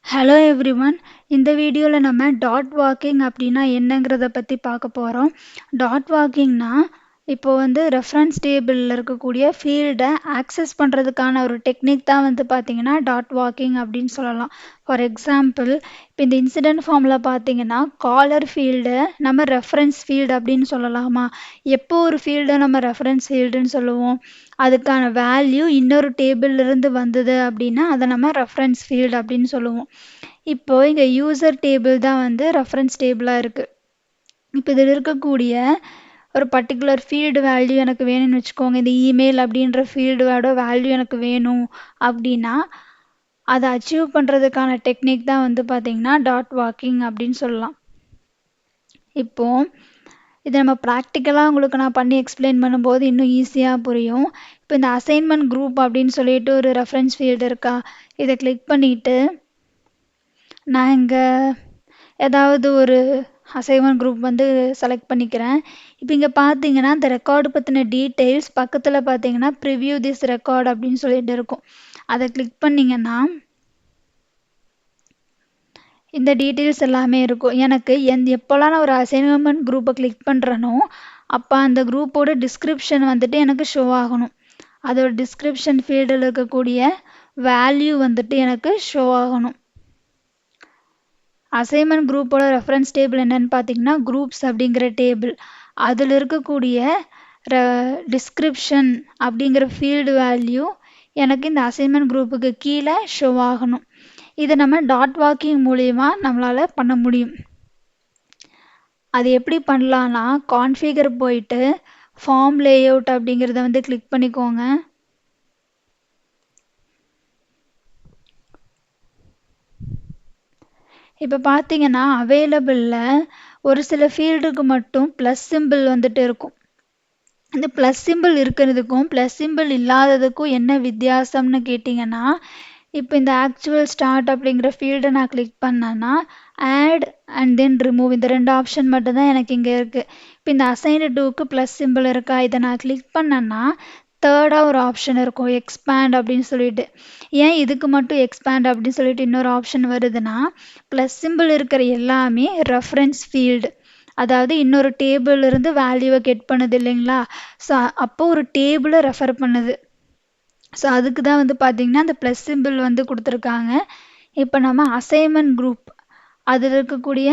Hello everyone. இந்த வீடியோவில் நம்ம டாட் வாக்கிங் அப்படின்னா என்னங்கிறத பற்றி பார்க்க போகிறோம். டாட் வாக்கிங்னா இப்போ ரெஃபரன்ஸ் டேபிளில் இருக்கக்கூடிய ஃபீல்டை ஆக்சஸ் பண்ணுறதுக்கான ஒரு டெக்னிக் தான் பார்த்தீங்கன்னா டாட் வாக்கிங் அப்படின்னு சொல்லலாம். ஃபார் எக்ஸாம்பிள், இப்போ இந்த இன்சிடென்ட் ஃபார்மில் பார்த்தீங்கன்னா காலர் ஃபீல்டை நம்ம ரெஃபரன்ஸ் ஃபீல்டு அப்படின்னு சொல்லலாமா? எப்போ ஒரு ஃபீல்டை நம்ம ரெஃபரன்ஸ் ஃபீல்டுன்னு சொல்லுவோம்? அதுக்கான வேல்யூ இன்னொரு டேபிள்லேருந்து வந்தது அப்படின்னா அதை நம்ம ரெஃபரன்ஸ் ஃபீல்டு அப்படின்னு சொல்லுவோம். இப்போ இங்கே யூசர் டேபிள் தான் ரெஃபரன்ஸ் டேபிளாக இருக்குது. இப்போ இதில் இருக்கக்கூடிய ஒரு பர்டிகுலர் ஃபீல்டு வேல்யூ எனக்கு வேணும்னு வச்சுக்கோங்க. இந்த இமெயில் அப்படின்ற ஃபீல்டோட வேல்யூ எனக்கு வேணும் அப்படின்னா அதை அச்சீவ் பண்ணுறதுக்கான டெக்னிக் தான் பார்த்தீங்கன்னா டாட் வாக்கிங் அப்படின்னு சொல்லலாம். இப்போது இதை நம்ம ப்ராக்டிக்கலாக உங்களுக்கு நான் பண்ணி எக்ஸ்பிளைன் பண்ணும்போது இன்னும் ஈஸியாக புரியும். இப்போ இந்த அசைன்மெண்ட் குரூப் அப்படின்னு சொல்லிட்டு ஒரு ரெஃபரன்ஸ் ஃபீல்டு இருக்கா, இதை கிளிக் பண்ணிவிட்டு நான் இங்கே ஏதாவது ஒரு அசைன்மெண்ட் குரூப் செலக்ட் பண்ணிக்கிறேன். இப்போ இங்கே பார்த்தீங்கன்னா இந்த ரெக்கார்டு பற்றின டீட்டெயில்ஸ் பக்கத்தில் பார்த்தீங்கன்னா ப்ரிவ்யூ திஸ் ரெக்கார்டு அப்படின்னு சொல்லிட்டு இருக்கும். அதை கிளிக் பண்ணிங்கன்னா இந்த டீட்டெயில்ஸ் எல்லாமே இருக்கும். எனக்கு எப்போல்லாம் நான் ஒரு அசைன்மெண்ட் குரூப்பை கிளிக் பண்ணுறேனோ அப்போ அந்த குரூப்போட டிஸ்கிரிப்ஷன் எனக்கு ஷோ ஆகணும். அதோட டிஸ்கிரிப்ஷன் ஃபீல்டில் இருக்கக்கூடிய வேல்யூ எனக்கு ஷோ ஆகணும். அசைன்மெண்ட் குரூப்போட ரெஃபரன்ஸ் டேபிள் என்னன்னு பார்த்தீங்கன்னா குரூப்ஸ் அப்படிங்கிற டேபிள். அதில் இருக்கக்கூடிய டிஸ்கிரிப்ஷன் அப்படிங்கிற ஃபீல்டு வேல்யூ எனக்கு இந்த அசைன்மெண்ட் குரூப்புக்கு கீழே ஷோ ஆகணும். இதை நம்ம டாட் வாக்கிங் மூலிமா நம்மளால் பண்ண முடியும். அது எப்படி பண்ணலான்னா, கான்ஃபிகர் போயிட்டு ஃபார்ம் லேஅவுட் அப்படிங்கிறத கிளிக் பண்ணிக்கோங்க. இப்போ பார்த்தீங்கன்னா அவைலபிளில் ஒரு சில ஃபீல்டுக்கு மட்டும் ப்ளஸ் சிம்பிள் இருக்கும். இந்த ப்ளஸ் சிம்பிள் இருக்கிறதுக்கும் ப்ளஸ் சிம்பிள் இல்லாததுக்கும் என்ன வித்தியாசம்னு கேட்டிங்கன்னா, இப்போ இந்த ஆக்சுவல் ஸ்டார்ட் அப்படிங்கிற ஃபீல்டை நான் கிளிக் பண்ணேன்னா ஆட் அண்ட் தென் ரிமூவ் இந்த ரெண்டு ஆப்ஷன் மட்டும்தான் எனக்கு இங்கே இருக்குது. இப்போ இந்த அசைன்டு டூக்கு ப்ளஸ் சிம்பிள் இருக்கா, இதை நான் கிளிக் பண்ணேன்னா தேர்டாக ஒரு ஆப்ஷன் இருக்கும் எக்ஸ்பேண்ட் அப்படின்னு சொல்லிட்டு. ஏன் இதுக்கு மட்டும் எக்ஸ்பேண்ட் அப்படின்னு சொல்லிட்டு இன்னொரு ஆப்ஷன் வருதுன்னா, ப்ளஸ் சிம்பிள் இருக்கிற எல்லாமே ரெஃபரன்ஸ் ஃபீல்டு, அதாவது இன்னொரு டேபிளிலிருந்து வேல்யூவை கெட் பண்ணுது இல்லைங்களா. ஸோ அப்போ ஒரு டேபிளை ரெஃபர் பண்ணுது. ஸோ அதுக்கு தான் பார்த்திங்கன்னா அந்த ப்ளஸ் சிம்பிள் கொடுத்துருக்காங்க. இப்போ நம்ம அசைன்மெண்ட் குரூப் அதில் இருக்கக்கூடிய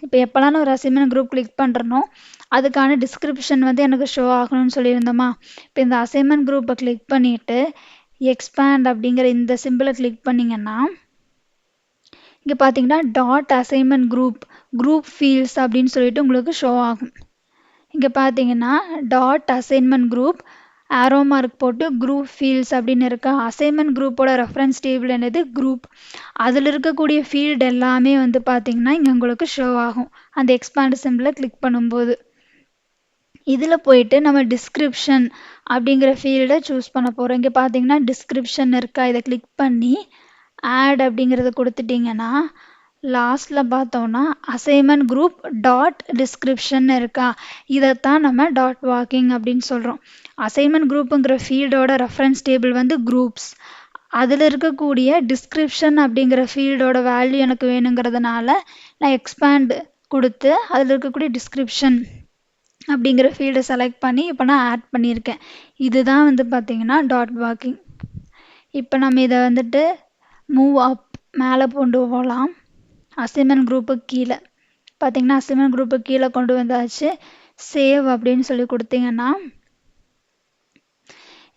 இப்போ எப்போல்லாம் நான் ஒரு அசைன்மெண்ட் குரூப் கிளிக் பண்ணுறனோ அதுக்கான டிஸ்கிரிப்ஷன் எனக்கு ஷோ ஆகணும்னு சொல்லியிருந்தோமா. இப்போ இந்த அசைன்மெண்ட் குரூப்பை கிளிக் பண்ணிவிட்டு எக்ஸ்பேண்ட் அப்படிங்கிற இந்த சிம்பிளை கிளிக் பண்ணிங்கன்னா இங்கே பார்த்தீங்கன்னா டாட் அசைன்மெண்ட் குரூப் ஃபீல்ட்ஸ் அப்படின்னு சொல்லிட்டு உங்களுக்கு ஷோ ஆகும். இங்கே பார்த்தீங்கன்னா dot assignment group arrow mark போட்டு குரூப் ஃபீல்ட்ஸ் அப்படின்னு இருக்கா. அசைன்மெண்ட் குரூப்போட ரெஃபரன்ஸ் டேபிள் என்னது குரூப். அதில் இருக்கக்கூடிய ஃபீல்டு எல்லாமே பார்த்தீங்கன்னா இங்கே உங்களுக்கு ஷோ ஆகும் அந்த எக்ஸ்பேண்ட் சிம்பிளை கிளிக் பண்ணும்போது. இதில் போயிட்டு நம்ம டிஸ்கிரிப்ஷன் அப்படிங்கிற ஃபீல்டை சூஸ் பண்ண போகிறோம். இங்கே பார்த்தீங்கன்னா டிஸ்கிரிப்ஷன் இருக்கா, இதை கிளிக் பண்ணி ஆட் அப்படிங்கிறத கொடுத்துட்டிங்கன்னா லாஸ்ட்டில் பார்த்தோன்னா அசைன்மெண்ட் குரூப் டாட் டிஸ்கிரிப்ஷன் இருக்கா, இதைத்தான் நம்ம டாட் வாக்கிங் அப்படின்னு சொல்கிறோம். அசைன்மெண்ட் குரூப்புங்கிற ஃபீல்டோட ரெஃபரன்ஸ் டேபிள் குரூப்ஸ், அதில் இருக்கக்கூடிய டிஸ்கிரிப்ஷன் அப்படிங்கிற ஃபீல்டோட வேல்யூ எனக்கு வேணுங்கிறதுனால நான் எக்ஸ்பேண்ட் கொடுத்து அதில் இருக்கக்கூடிய டிஸ்கிரிப்ஷன் அப்படிங்கிற ஃபீல்டை செலக்ட் பண்ணி இப்போ நான் ஆட் பண்ணியிருக்கேன். இதுதான் பார்த்திங்கன்னா டாட் வாக்கிங். இப்போ நம்ம இதை மூவ் அப் மேலே கொண்டு போகலாம். அசைன்மெண்ட் குரூப்புக்கு கீழே பார்த்திங்கன்னா அசைன்மெண்ட் குரூப்புக்கு கீழே கொண்டு வந்தாச்சு. சேவ் அப்படின்னு சொல்லி கொடுத்தீங்கன்னா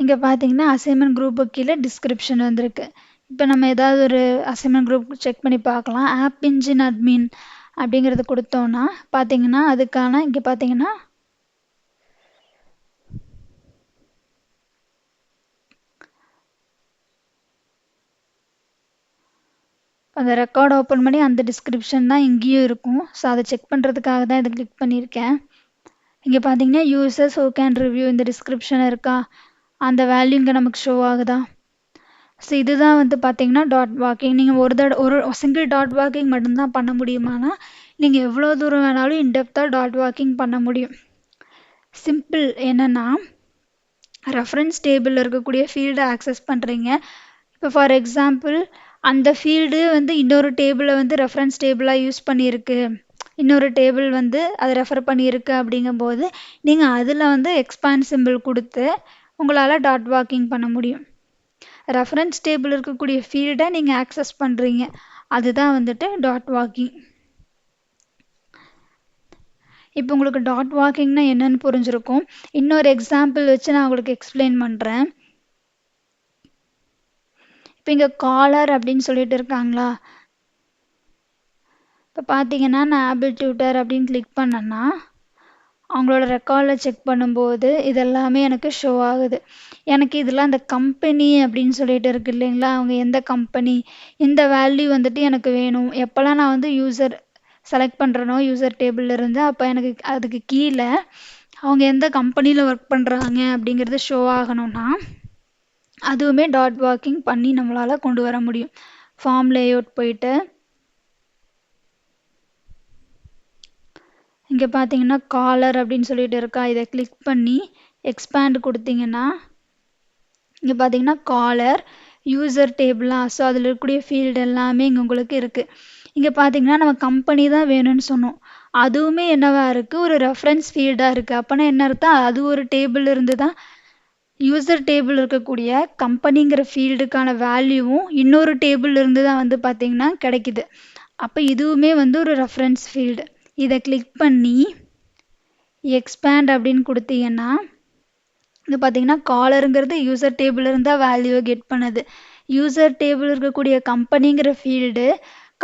இங்கே பார்த்தீங்கன்னா அசைன்மெண்ட் குரூப்புக்கு கீழே டிஸ்கிரிப்ஷன் வந்திருக்கு. இப்போ நம்ம ஏதாவது ஒரு அசைன்மெண்ட் குரூப் செக் பண்ணி பார்க்கலாம். ஆப் இன்ஜின் அட்மின் அப்படிங்கிறது கொடுத்தோன்னா பார்த்தீங்கன்னா அதுக்கான இங்கே பார்த்தீங்கன்னா அந்த ரெக்கார்டு ஓப்பன் பண்ணி அந்த டிஸ்கிரிப்ஷன் தான் இங்கேயும் இருக்கும். ஸோ அதை செக் பண்ணுறதுக்காக தான் இதை கிளிக் பண்ணியிருக்கேன். இங்கே பார்த்தீங்கன்னா யூசர்ஸ் ஹூ கேன் ரிவ்யூ இந்த டிஸ்கிரிப்ஷன் இருக்கா, அந்த வேல்யூ இங்கே நமக்கு ஷோ ஆகுதா. ஸோ இதுதான் பார்த்தீங்கன்னா டாட் வாக்கிங். நீங்கள் ஒரு சிங்கிள் டாட் வாக்கிங் மட்டும்தான் பண்ண முடியுமானா நீங்கள் எவ்வளோ தூரம் வேணாலும் இன்டெப்த்தாக டாட் வாக்கிங் பண்ண முடியும். சிம்பிள் என்னென்னா, ரெஃபரன்ஸ் டேபிளில் இருக்கக்கூடிய ஃபீல்டை ஆக்சஸ் பண்ணுறீங்க. இப்போ ஃபார் எக்ஸாம்பிள் அந்த ஃபீல்டு வந்து இன்னொரு டேபிளை வந்து ரெஃபரன்ஸ் டேபிளாக யூஸ் பண்ணியிருக்கு, இன்னொரு டேபிள் வந்து அதை ரெஃபர் பண்ணியிருக்கு அப்படிங்கும்போது நீங்கள் அதில் வந்து எக்ஸ்பேண்ட் சிம்பிள் கொடுத்து உங்களால் டாட் வாக்கிங் பண்ண முடியும். ரெஃபரன்ஸ் டேபிள் இருக்கக்கூடிய ஃபீல்டை நீங்கள் ஆக்சஸ் பண்ணுறீங்க, அதுதான் வந்துட்டு டாட் வாக்கிங். இப்போ உங்களுக்கு டாட் வாக்கிங்னா என்னன்னு புரிஞ்சிருக்கும். இன்னொரு எக்ஸாம்பிள் வச்சு நான் உங்களுக்கு எக்ஸ்பிளைன் பண்ணுறேன். இப்போ இங்கே காலர் அப்படின்னு சொல்லிட்டு இருக்காங்களா, இப்போ பார்த்தீங்கன்னா நான் ஆப்பிள் டியூட்டர் அப்படின்னு கிளிக் பண்ணேன்னா அவங்களோட ரெக்கார்டில் செக் பண்ணும்போது இதெல்லாமே எனக்கு ஷோ ஆகுது. எனக்கு இதில் அந்த கம்பெனி அப்படின்னு சொல்லிட்டு இருக்கு இல்லைங்களா, அவங்க எந்த கம்பெனி, இந்த வேல்யூ வந்துட்டு எனக்கு வேணும். எப்போல்லாம் நான் வந்து யூசர் செலக்ட் பண்ணுறனோ யூசர் டேபிளில் இருந்து, அப்போ எனக்கு அதுக்கு கீழே அவங்க எந்த கம்பெனியில் ஒர்க் பண்ணுறாங்க அப்படிங்கிறது ஷோ ஆகணும்னா அதுவுமே டாட் வாக்கிங் பண்ணி நம்மளால் கொண்டு வர முடியும். ஃபார்ம் லேஅவுட் போயிட்டு இங்கே பார்த்தீங்கன்னா காலர் அப்படின்னு சொல்லிட்டு இருக்கா, இதை கிளிக் பண்ணி எக்ஸ்பேண்ட் கொடுத்தீங்கன்னா இங்கே பார்த்தீங்கன்னா காலர் யூசர் டேபிளாக, ஸோ அதில் இருக்கக்கூடிய ஃபீல்டு எல்லாமே இங்கே உங்களுக்கு இருக்குது. இங்கே பார்த்தீங்கன்னா நம்ம கம்பெனி தான் வேணும்னு சொன்னோம், அதுவுமே என்னவா இருக்குது, ஒரு ரெஃபரன்ஸ் ஃபீல்டாக இருக்குது. அப்போனா என்ன அர்த்தம், அது ஒரு டேபிள் இருந்து தான் யூசர் டேபிள் இருக்கக்கூடிய கம்பெனிங்கிற ஃபீல்டுக்கான வேல்யூவும் இன்னொரு டேபிள் இருந்து தான் வந்து பார்த்தீங்கன்னா கிடைக்குது. அப்போ இதுவுமே வந்து ஒரு ரெஃபரன்ஸ் ஃபீல்டு. இதை கிளிக் பண்ணி எக்ஸ்பேண்ட் அப்படின்னு கொடுத்தீங்கன்னா இது பார்த்தீங்கன்னா காலருங்கிறது யூசர் டேபிள் இருந்தால் வேல்யூவை கெட் பண்ணுது. யூசர் டேபிள் இருக்கக்கூடிய கம்பெனிங்கிற ஃபீல்டு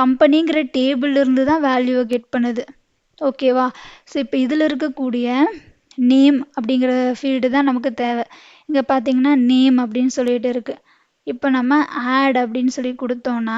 கம்பெனிங்கிற டேபிள் இருந்து தான் வேல்யூவை கெட் பண்ணுது. ஓகேவா? ஸோ இப்போ இதில் இருக்கக்கூடிய நேம் அப்படிங்கிற ஃபீல்டு தான் நமக்கு தேவை. இங்கே பார்த்தீங்கன்னா நேம் அப்படின்னு சொல்லிட்டு இருக்குது. இப்போ நம்ம ஆட் அப்படின்னு சொல்லி கொடுத்தோன்னா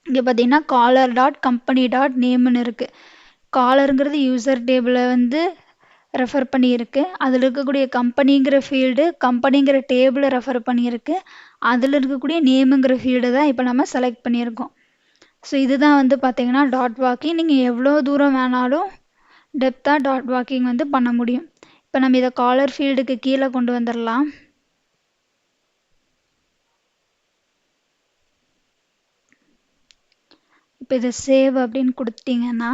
இங்கே பார்த்தீங்கன்னா காலர் டாட் கம்பெனி டாட் நேம்னு இருக்குது. காலருங்கிறது யூசர் டேபிளை வந்து ரெஃபர் பண்ணியிருக்கு, அதில் இருக்கக்கூடிய கம்பெனிங்கிற ஃபீல்டு கம்பெனிங்கிற டேபிளை ரெஃபர் பண்ணியிருக்கு, அதில் இருக்கக்கூடிய நேமுங்கிற ஃபீல்டு தான் இப்போ நம்ம செலக்ட் பண்ணியிருக்கோம். ஸோ இதுதான் வந்து பார்த்தீங்கன்னா டாட் வாக்கிங். நீங்கள் எவ்வளோ தூரம் வேணாலும் டெப்த்தாக டாட் வாக்கிங் வந்து பண்ண முடியும். இப்போ நம்ம இதை காலர் ஃபீல்டுக்கு கீழே கொண்டு வந்துடலாம். இப்போ இதை சேவ் அப்படின்னு கொடுத்தீங்கன்னா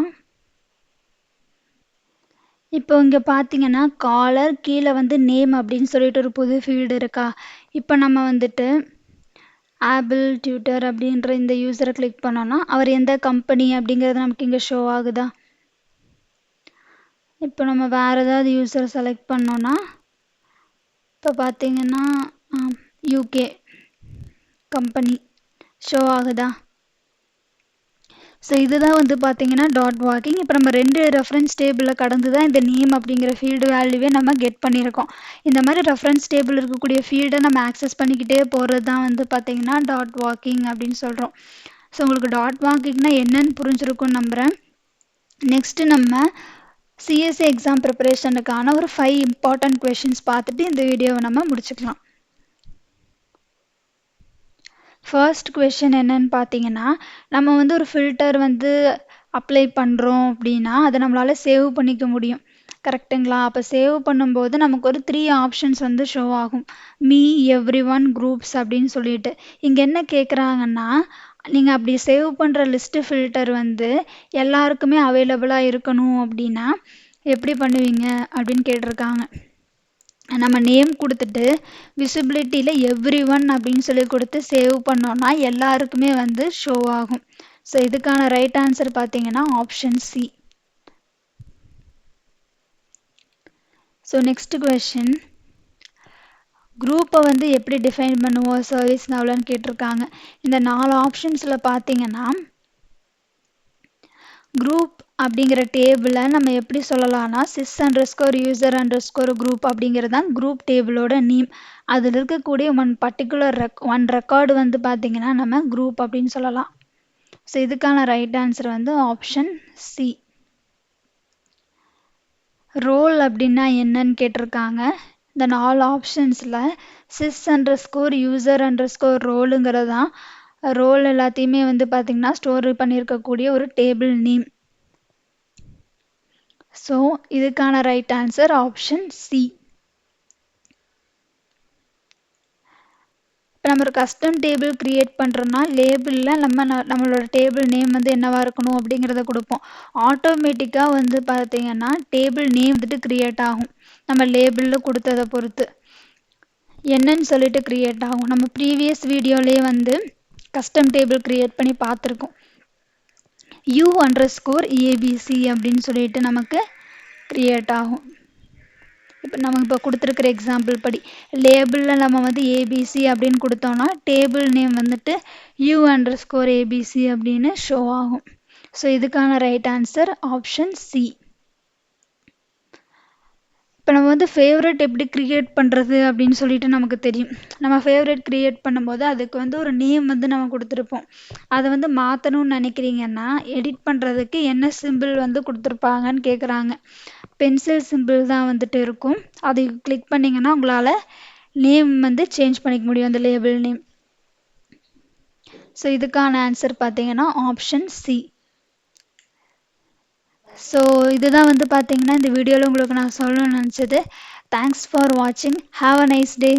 இப்போ இங்கே பார்த்தீங்கன்னா காலர் கீழே வந்து நேம் அப்படின்னு சொல்லிட்டு ஒரு புது ஃபீல்டு இருக்கா. இப்போ நம்ம வந்துட்டு ஆப்பிள் டியூட்டர் அப்படின்ற இந்த யூசரை கிளிக் பண்ணோன்னா அவர் எந்த கம்பெனி அப்படிங்கிறது நமக்கு இங்கே ஷோ ஆகுதா. இப்போ நம்ம வேறு ஏதாவது யூசர் செலக்ட் பண்ணோன்னா இப்போ பார்த்தீங்கன்னா யூகே கம்பெனி ஷோ ஆகுதா. ஸோ இதுதான் வந்து பார்த்தீங்கன்னா டாட் வாக்கிங். இப்போ நம்ம 2 ரெஃபரன்ஸ் டேபிளில் கடந்து தான் இந்த நேம் அப்படிங்கிற ஃபீல்டு வேல்யூவே நம்ம கெட் பண்ணியிருக்கோம். இந்த மாதிரி ரெஃபரன்ஸ் டேபிள் இருக்கக்கூடிய ஃபீல்டை நம்ம ஆக்சஸ் பண்ணிக்கிட்டே போகிறது தான் வந்து பார்த்தீங்கன்னா டாட் வாக்கிங் அப்படின்னு சொல்கிறோம். ஸோ உங்களுக்கு டாட் வாக்கிங்னா என்னன்னு புரிஞ்சிருக்கும்னு நம்புகிறேன். நெக்ஸ்ட்டு நம்ம சிஎஸ்சி எக்ஸாம் ப்ரிப்பரேஷனுக்கான ஒரு 5 இம்பார்ட்டன்ட் கொஷின்ஸ் பார்த்துட்டு இந்த வீடியோவை நம்ம முடிச்சுக்கலாம். ஃபர்ஸ்ட் கொஷின் என்னன்னு பார்த்தீங்கன்னா, நம்ம வந்து ஒரு ஃபில்டர் வந்து அப்ளை பண்ணுறோம் அப்படின்னா அதை நம்மளால் சேவ் பண்ணிக்க முடியும், கரெக்டுங்களா? அப்போ சேவ் பண்ணும்போது நமக்கு ஒரு 3 ஆப்ஷன்ஸ் வந்து ஷோ ஆகும், மீ, எவ்ரி ஒன், குரூப்ஸ் அப்படின்னு சொல்லிட்டு. இங்கே என்ன கேட்குறாங்கன்னா, நீங்கள் அப்படி சேவ் பண்ணுற லிஸ்ட்டு ஃபில்டர் வந்து எல்லாருக்குமே அவைலபிளாக இருக்கணும் அப்படின்னா எப்படி பண்ணுவீங்க அப்படின்னு கேட்டிருக்காங்க. நம்ம நேம் கொடுத்துட்டு விசிபிலிட்டியில் எவ்ரி ஒன் அப்படின்னு சொல்லி கொடுத்து சேவ் பண்ணோன்னா எல்லாருக்குமே வந்து ஷோ ஆகும். ஸோ இதுக்கான ரைட் ஆன்சர் பார்த்தீங்கன்னா option C. So next question, குரூப்பை வந்து எப்படி டிஃபைன் பண்ணுவோம் சர்வீஸ் நவ்லன்னு கேட்டிருக்காங்க. இந்த 4 ஆப்ஷன்ஸில் பார்த்தீங்கன்னா குரூப் அப்படிங்கிற டேபிளை நம்ம எப்படி சொல்லலாம்னா sys_user_ group அப்படிங்கிறது தான் குரூப் டேபிளோட நேம். அதில் இருக்கக்கூடிய ஒன் ரெக்கார்டு வந்து பார்த்தீங்கன்னா நம்ம குரூப் அப்படின்னு சொல்லலாம். ஸோ இதுக்கான ரைட் ஆன்சர் வந்து ஆப்ஷன் சி. ரோல் அப்படின்னா என்னன்னு கேட்டிருக்காங்க. இந்த 4 ஆப்ஷன்ஸில் sys_user_ ரோலுங்கிறது தான் ரோல் எல்லாத்தையுமே வந்து பார்த்தீங்கன்னா ஸ்டோர் பண்ணியிருக்கக்கூடிய ஒரு டேபிள் நேம். ஸோ இதுக்கான ரைட் ஆன்சர் ஆப்ஷன் சி. இப்போ நம்ம ஒரு கஸ்டம் டேபிள் க்ரியேட் பண்ணுறோன்னா லேபிளில் நம்மளோட டேபிள் நேம் வந்து என்னவாக இருக்கணும் அப்படிங்கிறத கொடுப்போம். ஆட்டோமேட்டிக்காக வந்து பார்த்திங்கன்னா டேபிள் நேம் வந்துட்டு க்ரியேட் ஆகும். நம்ம லேபிளில் கொடுத்ததை பொறுத்து என்னன்னு சொல்லிட்டு க்ரியேட் ஆகும். நம்ம ப்ரீவியஸ் வீடியோலேயே வந்து கஸ்டம் டேபிள் க்ரியேட் பண்ணி பார்த்துருக்கோம். u_abc அப்படின்னு சொல்லிட்டு நமக்கு க்ரியேட் ஆகும். இப்போ நம்ம இப்போ கொடுத்துருக்குற எக்ஸாம்பிள் படி லேபிளில் நம்ம வந்து ஏபிசி அப்படின்னு கொடுத்தோம்னா டேபிள் நேம் வந்துட்டு u_abc அப்படின்னு ஷோ ஆகும். ஸோ இதுக்கான ரைட் ஆன்சர் ஆப்ஷன் சி. இப்போ நம்ம வந்து ஃபேவரட் எப்படி க்ரியேட் பண்ணுறது அப்படின்னு சொல்லிட்டு நமக்கு தெரியும். நம்ம ஃபேவரட் க்ரியேட் பண்ணும்போது அதுக்கு வந்து ஒரு நேம் வந்து நம்ம கொடுத்துருப்போம். அதை வந்து மாற்றணும்னு நினைக்கிறீங்கன்னா எடிட் பண்ணுறதுக்கு என்ன சிம்பிள் வந்து கொடுத்துருப்பாங்கன்னு கேட்குறாங்க. பென்சில் சிம்பிள் தான் வந்துட்டு இருக்கும். அதை கிளிக் பண்ணிங்கன்னா உங்களால் நேம் வந்து சேஞ்ச் பண்ணிக்க முடியும், அந்த லேபிள் நேம். ஸோ இதுக்கான ஆன்சர் பார்த்தீங்கன்னா ஆப்ஷன் சி. ஸோ இதுதான் வந்து பார்த்தீங்கன்னா இந்த வீடியோவில் உங்களுக்கு நான் சொல்லணும்னு நினச்சது. தேங்க்ஸ் ஃபார் வாட்சிங். Have a nice day.